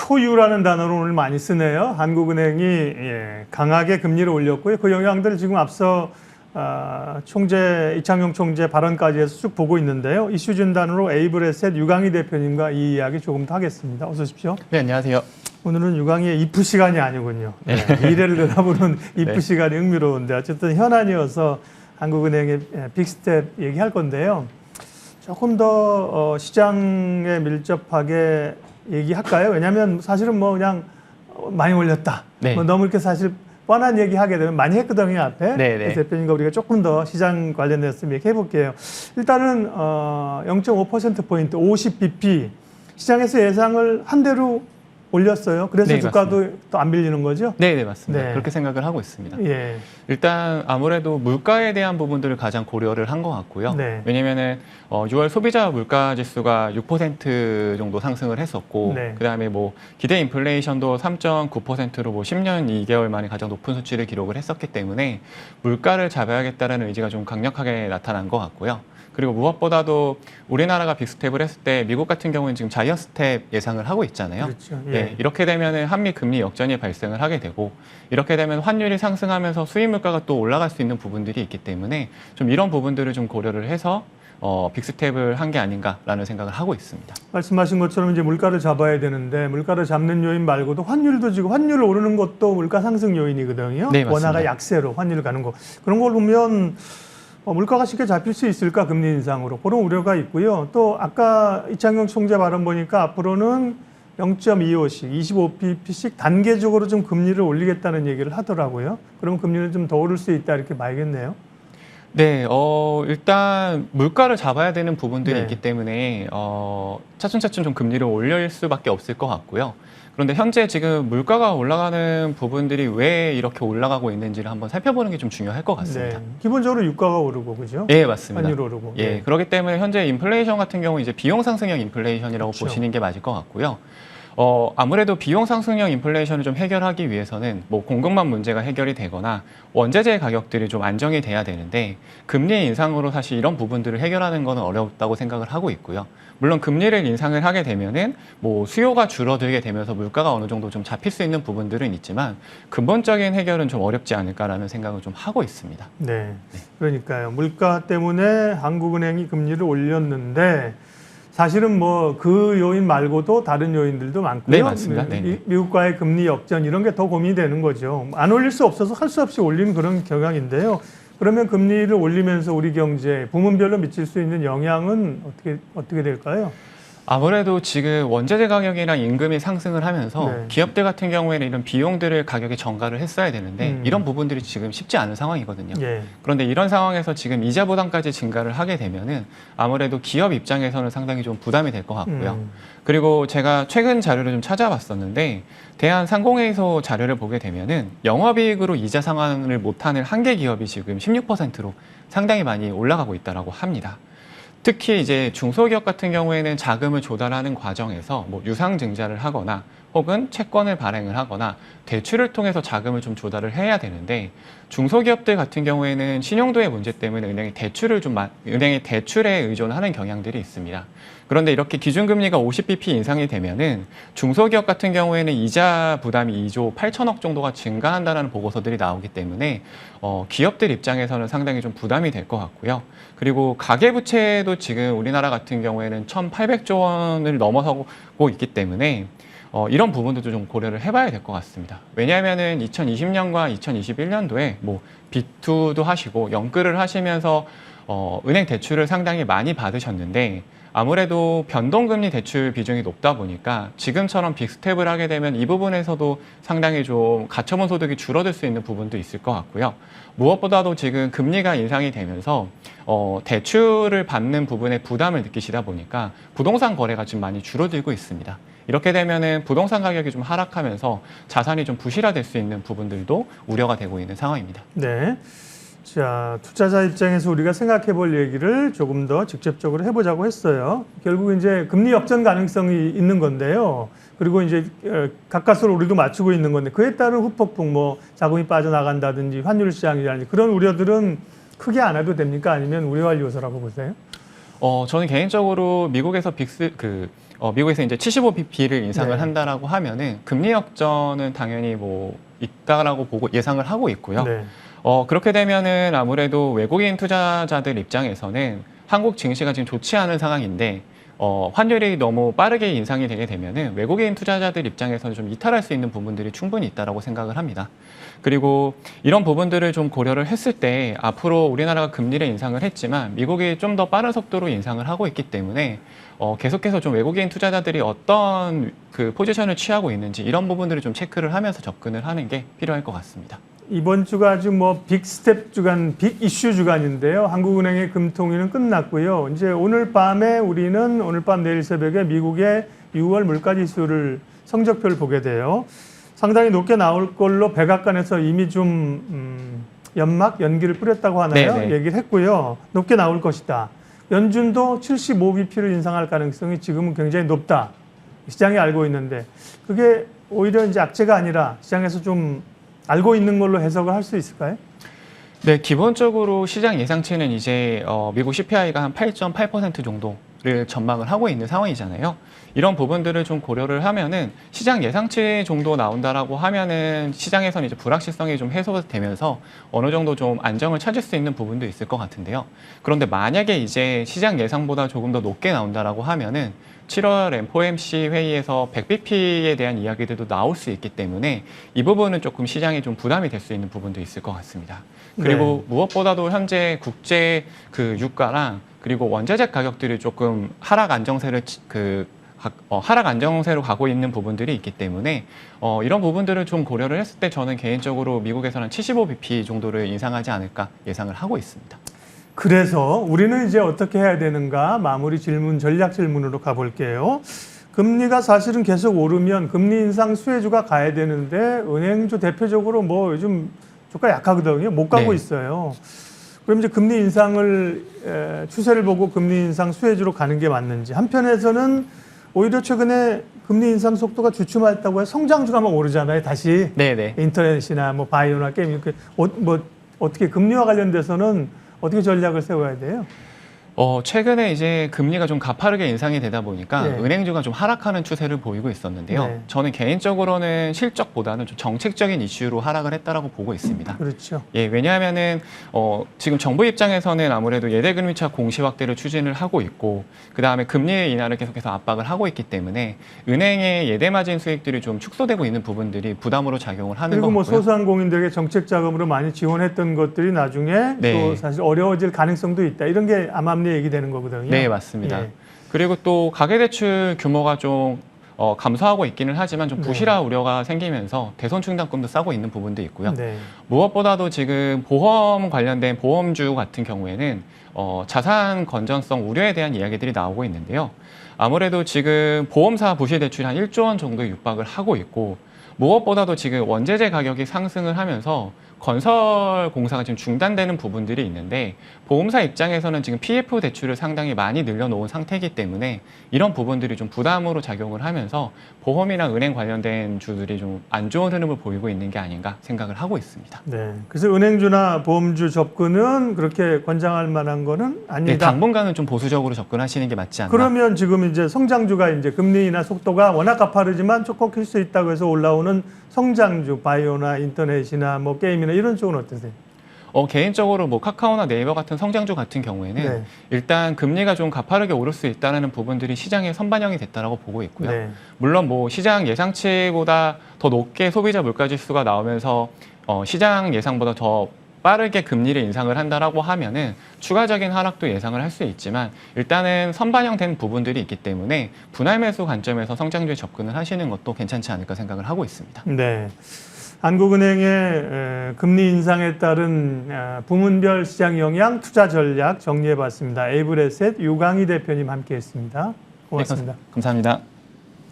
초유라는 단어를 오늘 많이 쓰네요. 한국은행이 강하게 금리를 올렸고요. 그 영향들을 지금 앞서 이창용 총재 발언까지 해서 쭉 보고 있는데요. 이슈 진단으로 에이블에셋 유강희 대표님과 이 이야기 조금 더 하겠습니다. 어서 오십시오. 네, 안녕하세요. 오늘은 유강희의 이프 시간이 아니군요. 미래를 내다보는 이프 시간이 흥미로운데 어쨌든 현안이어서 한국은행의 빅스텝 얘기할 건데요. 조금 더 시장에 밀접하게 얘기할까요? 왜냐하면 사실은 뭐 그냥 많이 올렸다. 네. 뭐 너무 이렇게 사실 뻔한 얘기 하게 되면 많이 했거든요, 앞에. 그래서 대표님과 우리가 조금 더 시장 관련해서 얘기해 볼게요. 일단은 0.5%포인트, 50bp 시장에서 예상을 한 대로 올렸어요. 그래서 네, 주가도 또 안 밀리는 거죠? 네, 맞습니다. 네. 그렇게 생각을 하고 있습니다. 예. 일단 아무래도 물가에 대한 부분들을 가장 고려를 한 것 같고요. 네. 왜냐면은 6월 소비자 물가 지수가 6% 정도 상승을 했었고, 네. 그다음에 뭐 기대 인플레이션도 3.9%로 뭐 10년 2개월 만에 가장 높은 수치를 기록을 했었기 때문에 물가를 잡아야겠다는 의지가 좀 강력하게 나타난 것 같고요. 그리고 무엇보다도 우리나라가 빅스텝을 했을 때 미국 같은 경우는 지금 자이언트 스텝 예상을 하고 있잖아요. 그렇죠. 예. 네, 이렇게 되면은 한미 금리 역전이 발생을 하게 되고, 이렇게 되면 환율이 상승하면서 수입 물가가 또 올라갈 수 있는 부분들이 있기 때문에 좀 이런 부분들을 좀 고려를 해서 빅스텝을 한 게 아닌가라는 생각을 하고 있습니다. 말씀하신 것처럼 이제 물가를 잡아야 되는데 물가를 잡는 요인 말고도 환율도 지금 환율 오르는 것도 물가 상승 요인이거든요. 네, 맞습니다. 원화가 약세로 환율 가는 거. 그런 걸 보면 물가가 쉽게 잡힐 수 있을까 금리 인상으로 그런 우려가 있고요. 또 아까 이창용 총재 발언 보니까 앞으로는 0.25씩 25pp씩 단계적으로 좀 금리를 올리겠다는 얘기를 하더라고요. 그러면 금리는 좀 더 오를 수 있다 이렇게 봐야겠네요. 네, 일단 물가를 잡아야 되는 부분들이 네. 있기 때문에 차츰차츰 좀 금리를 올릴 수밖에 없을 것 같고요. 그런데 현재 지금 물가가 올라가는 부분들이 왜 이렇게 올라가고 있는지를 한번 살펴보는 게 좀 중요할 것 같습니다. 네. 기본적으로 유가가 오르고 그죠? 예, 맞습니다. 환율 오르고. 예, 네. 그렇기 때문에 현재 인플레이션 같은 경우 이제 비용 상승형 인플레이션이라고 그렇죠. 보시는 게 맞을 것 같고요. 아무래도 비용 상승형 인플레이션을 좀 해결하기 위해서는 뭐 공급망 문제가 해결이 되거나 원재재 가격들이 좀 안정이 돼야 되는데, 금리 인상으로 사실 이런 부분들을 해결하는 것은 어렵다고 생각을 하고 있고요. 물론 금리를 인상을 하게 되면은 뭐 수요가 줄어들게 되면서 물가가 어느 정도 좀 잡힐 수 있는 부분들은 있지만 근본적인 해결은 좀 어렵지 않을까라는 생각을 좀 하고 있습니다. 네. 그러니까요. 물가 때문에 한국은행이 금리를 올렸는데 사실은 뭐 그 요인 말고도 다른 요인들도 많고요. 네, 맞습니다. 네. 미국과의 금리 역전 이런 게 더 고민이 되는 거죠. 안 올릴 수 없어서 할 수 없이 올리는 그런 경향인데요. 그러면 금리를 올리면서 우리 경제 부문별로 미칠 수 있는 영향은 어떻게 될까요? 아무래도 지금 원재재 가격이랑 임금이 상승을 하면서 네. 기업들 같은 경우에는 이런 비용들을 가격에 전가를 했어야 되는데 이런 부분들이 지금 쉽지 않은 상황이거든요. 예. 그런데 이런 상황에서 지금 이자 부담까지 증가를 하게 되면은 아무래도 기업 입장에서는 상당히 좀 부담이 될 것 같고요. 그리고 제가 최근 자료를 좀 찾아봤었는데 대한상공회의소 자료를 보게 되면은 영업이익으로 이자 상환을 못하는 한계 기업이 지금 16%로 상당히 많이 올라가고 있다라고 합니다. 특히 이제 중소기업 같은 경우에는 자금을 조달하는 과정에서 뭐 유상증자를 하거나 혹은 채권을 발행을 하거나 대출을 통해서 자금을 좀 조달을 해야 되는데, 중소기업들 같은 경우에는 신용도의 문제 때문에 은행의 대출에 의존하는 경향들이 있습니다. 그런데 이렇게 기준금리가 50bp 인상이 되면은 중소기업 같은 경우에는 이자 부담이 2조 8천억 정도가 증가한다는 보고서들이 나오기 때문에 기업들 입장에서는 상당히 좀 부담이 될 것 같고요. 그리고 가계부채도 지금 우리나라 같은 경우에는 1,800조 원을 넘어서고 있기 때문에 이런 부분들도 좀 고려를 해봐야 될 것 같습니다. 왜냐하면은 2020년과 2021년도에 뭐 B2도 하시고 연끌을 하시면서 은행 대출을 상당히 많이 받으셨는데, 아무래도 변동금리 대출 비중이 높다 보니까 지금처럼 빅스텝을 하게 되면 이 부분에서도 상당히 좀 가처분 소득이 줄어들 수 있는 부분도 있을 것 같고요. 무엇보다도 지금 금리가 인상이 되면서 대출을 받는 부분에 부담을 느끼시다 보니까 부동산 거래가 좀 많이 줄어들고 있습니다. 이렇게 되면은 부동산 가격이 좀 하락하면서 자산이 좀 부실화될 수 있는 부분들도 우려가 되고 있는 상황입니다. 네. 자, 투자자 입장에서 우리가 생각해 볼 얘기를 조금 더 직접적으로 해보자고 했어요. 결국 이제 금리 역전 가능성이 있는 건데요. 그리고 이제 가까스로 우리도 맞추고 있는 건데 그에 따른 후폭풍, 뭐 자금이 빠져나간다든지 환율 시장이라든지 그런 우려들은 크게 안 해도 됩니까? 아니면 우려할 요소라고 보세요? 저는 개인적으로 미국에서 미국에서 이제 75bp를 인상을 네. 한다라고 하면은 금리 역전은 당연히 뭐 있다라고 보고 예상을 하고 있고요. 네. 그렇게 되면은 아무래도 외국인 투자자들 입장에서는 한국 증시가 지금 좋지 않은 상황인데 환율이 너무 빠르게 인상이 되게 되면은 외국인 투자자들 입장에서는 좀 이탈할 수 있는 부분들이 충분히 있다라고 생각을 합니다. 그리고 이런 부분들을 좀 고려를 했을 때 앞으로 우리나라가 금리를 인상을 했지만 미국이 좀 더 빠른 속도로 인상을 하고 있기 때문에 계속해서 좀 외국인 투자자들이 어떤 그 포지션을 취하고 있는지 이런 부분들을 좀 체크를 하면서 접근을 하는 게 필요할 것 같습니다. 이번 주가 아주 뭐 빅스텝 주간, 빅 이슈 주간인데요. 한국은행의 금통위는 끝났고요. 이제 오늘 밤에 우리는 오늘 밤 내일 새벽에 미국의 6월 물가지수를 성적표를 보게 돼요. 상당히 높게 나올 걸로 백악관에서 이미 좀 연기를 뿌렸다고 하나요? 네네. 얘기를 했고요. 높게 나올 것이다. 연준도 75bp를 인상할 가능성이 지금은 굉장히 높다. 시장이 알고 있는데 그게 오히려 이제 악재가 아니라 시장에서 좀 알고 있는 걸로 해석을 할 수 있을까요? 네, 기본적으로 시장 예상치는 이제 미국 CPI가 한 8.8% 정도를 전망을 하고 있는 상황이잖아요. 이런 부분들을 좀 고려를 하면은 시장 예상치 정도 나온다라고 하면은 시장에서는 이제 불확실성이 좀 해소되면서 어느 정도 좀 안정을 찾을 수 있는 부분도 있을 것 같은데요. 그런데 만약에 이제 시장 예상보다 조금 더 높게 나온다라고 하면은 7월 FOMC 회의에서 100bp에 대한 이야기들도 나올 수 있기 때문에 이 부분은 조금 시장에 좀 부담이 될 수 있는 부분도 있을 것 같습니다. 그리고 무엇보다도 현재 국제 그 유가랑 그리고 원자재 가격들이 조금 하락 안정세를 하락 안정세로 가고 있는 부분들이 있기 때문에 이런 부분들을 좀 고려를 했을 때 저는 개인적으로 미국에서는 75bp 정도를 인상하지 않을까 예상을 하고 있습니다. 그래서 우리는 이제 어떻게 해야 되는가 마무리 질문, 전략 질문으로 가볼게요. 금리가 사실은 계속 오르면 금리 인상 수혜주가 가야 되는데 은행주 대표적으로 뭐 요즘 주가 약하거든요. 못 가고 네. 있어요. 그럼 이제 금리 인상을 추세를 보고 금리 인상 수혜주로 가는 게 맞는지, 한편에서는 오히려 최근에 금리 인상 속도가 주춤했다고 해서 성장주가 막 오르잖아요. 다시 네네. 인터넷이나 뭐 바이오나 게임 이렇게 어떻게 금리와 관련돼서는 어떻게 전략을 세워야 돼요? 최근에 이제 금리가 좀 가파르게 인상이 되다 보니까 네. 은행주가 좀 하락하는 추세를 보이고 있었는데요. 네. 저는 개인적으로는 실적보다는 좀 정책적인 이슈로 하락을 했다라고 보고 있습니다. 그렇죠. 예, 왜냐하면은 지금 정부 입장에서는 아무래도 예대금리차 공시 확대를 추진을 하고 있고, 그 다음에 금리 인하를 계속해서 압박을 하고 있기 때문에 은행의 예대 마진 수익들이 좀 축소되고 있는 부분들이 부담으로 작용을 하는 그리고 것 뭐 같고요. 소상공인들에게 정책 자금으로 많이 지원했던 것들이 나중에 네. 또 사실 어려워질 가능성도 있다. 이런 게 암암리 얘기되는 거거든요. 네, 맞습니다. 예. 그리고 또 가계대출 규모가 좀 감소하고 있기는 하지만 좀 네. 부실화 우려가 생기면서 대손 충당금도 싸고 있는 부분도 있고요. 네. 무엇보다도 지금 보험 관련된 보험주 같은 경우에는 자산 건전성 우려에 대한 이야기들이 나오고 있는데요. 아무래도 지금 보험사 부실 대출이 한 1조 원 정도 육박을 하고 있고, 무엇보다도 지금 원재재 가격이 상승을 하면서 건설 공사가 지금 중단되는 부분들이 있는데, 보험사 입장에서는 지금 PF 대출을 상당히 많이 늘려놓은 상태이기 때문에 이런 부분들이 좀 부담으로 작용을 하면서 보험이나 은행 관련된 주들이 좀 안 좋은 흐름을 보이고 있는 게 아닌가 생각을 하고 있습니다. 네. 그래서 은행주나 보험주 접근은 그렇게 권장할 만한 거는 네, 아니다. 당분간은 좀 보수적으로 접근하시는 게 맞지 않나. 그러면 지금 이제 성장주가 이제 금리 인하 속도가 워낙 가파르지만 조금 클 수 있다고 해서 올라오는 성장주, 바이오나 인터넷이나 뭐 게임이나 이런 쪽은 어떠세요? 개인적으로 뭐 카카오나 네이버 같은 성장주 같은 경우에는 네. 일단 금리가 좀 가파르게 오를 수 있다는 부분들이 시장에 선반영이 됐다라고 보고 있고요. 네. 물론 뭐 시장 예상치보다 더 높게 소비자 물가지수가 나오면서 시장 예상보다 더 빠르게 금리를 인상을 한다라고 하면은 추가적인 하락도 예상을 할 수 있지만 일단은 선반영된 부분들이 있기 때문에 분할 매수 관점에서 성장주에 접근을 하시는 것도 괜찮지 않을까 생각을 하고 있습니다. 네. 한국은행의 금리 인상에 따른 부문별 시장 영향 투자 전략 정리해봤습니다. 에이블에셋 유강희 대표님 함께했습니다. 고맙습니다. 네, 감사합니다.